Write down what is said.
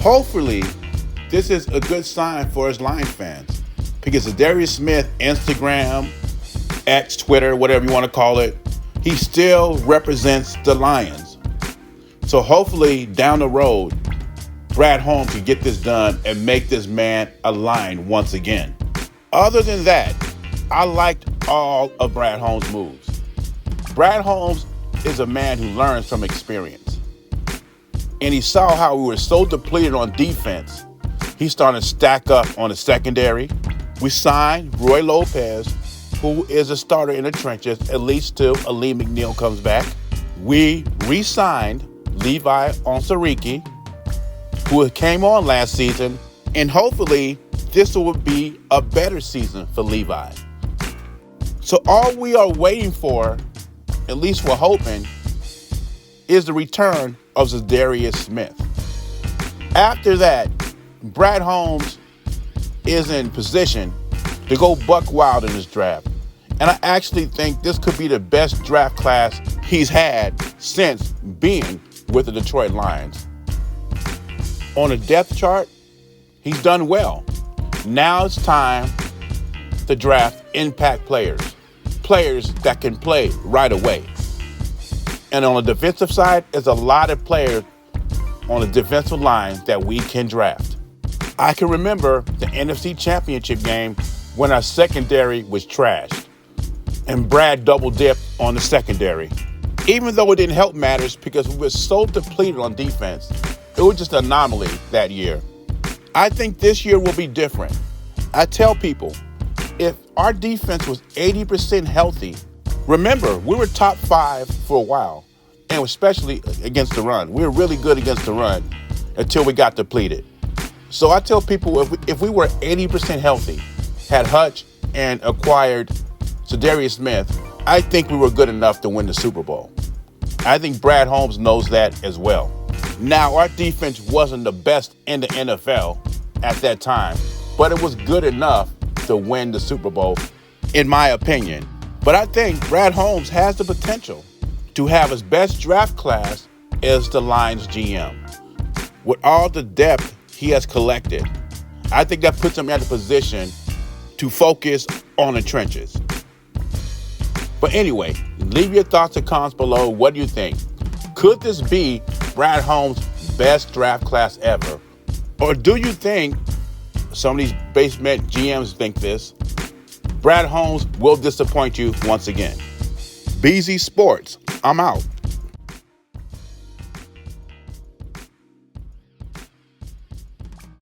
Hopefully, this is a good sign for his Lions fans because Darius Smith, Instagram, X, Twitter, whatever you want to call it, he still represents the Lions. So hopefully down the road, Brad Holmes can get this done and make this man a Lion once again. Other than that, I liked all of Brad Holmes' moves. Brad Holmes is a man who learns from experience. And he saw how we were so depleted on defense, he started to stack up on the secondary. We signed Roy Lopez, who is a starter in the trenches, at least till Ali McNeil comes back. We re-signed Levi Onsariki, who came on last season, and hopefully this will be a better season for Levi. So all we are waiting for, at least we're hoping, is the return of Zadarius Smith. After that, Brad Holmes is in position to go buck wild in this draft. And I actually think this could be the best draft class he's had since being with the Detroit Lions. On the depth chart, he's done well. Now it's time to draft impact players that can play right away. And on the defensive side, there's a lot of players on the defensive line that we can draft. I can remember the NFC Championship game when our secondary was trashed and Brad double-dipped on the secondary. Even though it didn't help matters because we were so depleted on defense, it was just an anomaly that year. I think this year will be different. I tell people, if our defense was 80% healthy, remember, we were top 5 for a while, and especially against the run. We were really good against the run until we got depleted. So I tell people, if we were 80% healthy, had Hutch and acquired Zadarius Smith, I think we were good enough to win the Super Bowl. I think Brad Holmes knows that as well. Now, our defense wasn't the best in the NFL at that time, but it was good enough to win the Super Bowl, in my opinion. But I think Brad Holmes has the potential to have his best draft class as the Lions GM. With all the depth he has collected, I think that puts him in a position to focus on the trenches. But anyway, leave your thoughts and comments below. What do you think? Could this be Brad Holmes' best draft class ever? Or do you think, some of these basement GMs think this, Brad Holmes will disappoint you once again? BZ Sports, I'm out.